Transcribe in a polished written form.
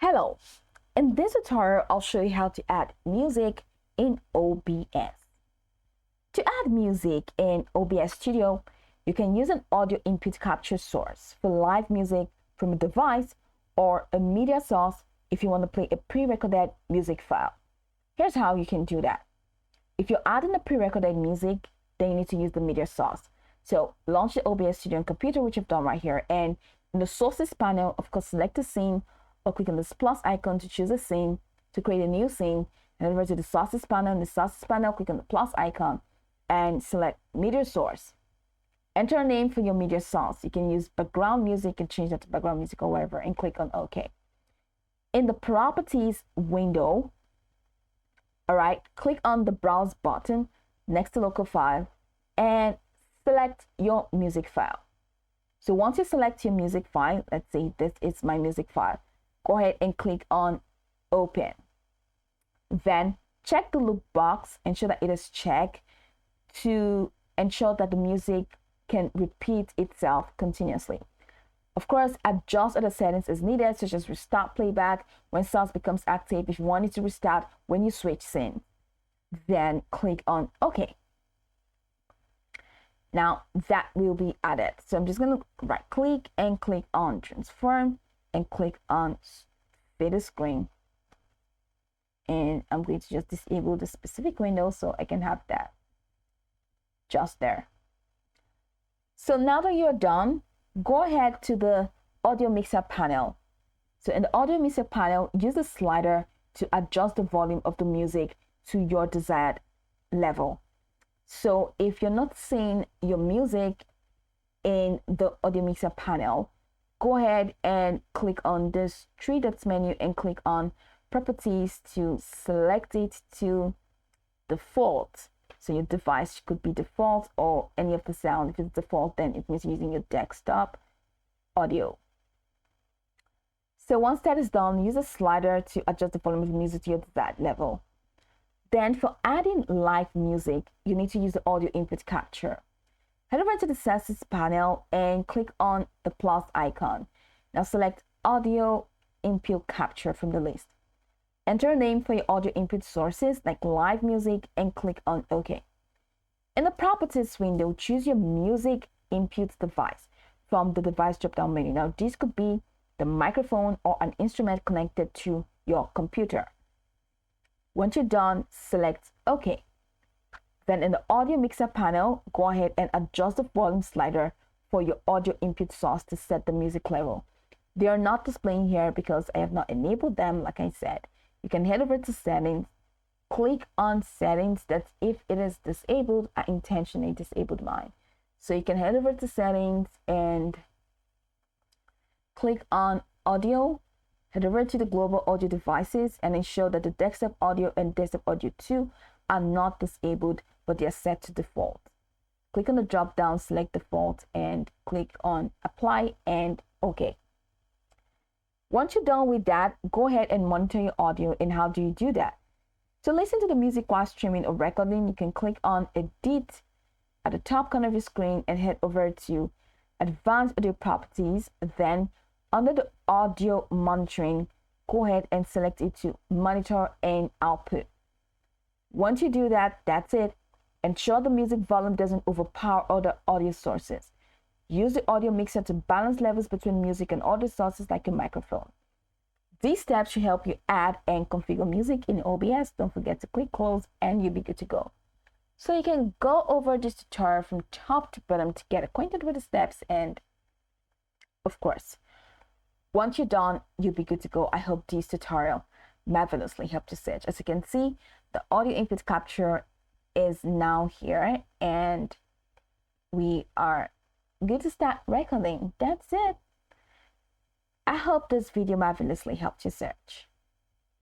Hello, in this tutorial I'll show you how to add music in OBS. To add music in OBS Studio, you can use an audio input capture source for live music from a device or a media source if you want to play a pre-recorded music file. Here's how you can do that. If you're adding a pre-recorded music, then you need to use the media source. So launch the OBS Studio on computer, which I've done right here, and in the sources panel, of course, select a scene or click on this plus icon to choose a scene to create a new scene, and over to the sources panel. In the sources panel, click on the plus icon and select media source. Enter a name for your media source. You can use background music and change that to background music or whatever, and click on OK. In the properties window, all right, click on the browse button next to local file and select your music file. So once you select your music file, let's say this is my music file, go ahead and click on open. Then check the loop box, ensure that it is checked to ensure that the music can repeat itself continuously. Of course, adjust other settings as needed, such as restart playback when source becomes active if you want it to restart when you switch scene. Then click on OK. Now that will be added. So I'm just going to right click and click on transform and click on fade the screen. And I'm going to just disable the specific window so I can have that just there. So now that you're done, go ahead to the audio mixer panel. So in the audio mixer panel, use the slider to adjust the volume of the music to your desired level. So if you're not seeing your music in the audio mixer panel, go ahead and click on this three dots menu and click on properties to select it to default. So your device could be default or any of the sound. If it's default, then it means using your desktop audio. So once that is done, use a slider to adjust the volume of the music to your desired level. Then for adding live music, you need to use the audio input capture. Head over to the sources panel and click on the plus icon. Now select audio input capture from the list. Enter a name for your audio input sources like live music and click on OK. In the properties window, choose your music input device from the device drop-down menu. Now this could be the microphone or an instrument connected to your computer. Once you're done, select OK. Then in the audio mixer panel, go ahead and adjust the volume slider for your audio input source to set the music level. They are not displaying here because I have not enabled them, like I said. You can head over to settings, click on settings. That's if it is disabled. I intentionally disabled mine. So you can head over to settings and click on audio. Head over to the global audio devices and ensure that the desktop audio and desktop audio 2 are not disabled, but they are set to default. Click on the drop down, select default, and click on apply and OK. Once you're done with that, go ahead and monitor your audio. And how do you do that? To listen to the music while streaming or recording, you can click on edit at the top corner of your screen and head over to advanced audio properties. Then under the audio monitoring, go ahead and select it to monitor and output. Once you do that, that's it. Ensure the music volume doesn't overpower other audio sources. Use the audio mixer to balance levels between music and audio sources like a microphone. These steps should help you add and configure music in OBS. Don't forget to click close and you'll be good to go. So you can go over this tutorial from top to bottom to get acquainted with the steps, and of course, once you're done, you'll be good to go. I hope this tutorial marvelously helped you search. As you can see, the audio input capture is now here and we are good to start recording. That's it. I hope this video marvelously helped you search.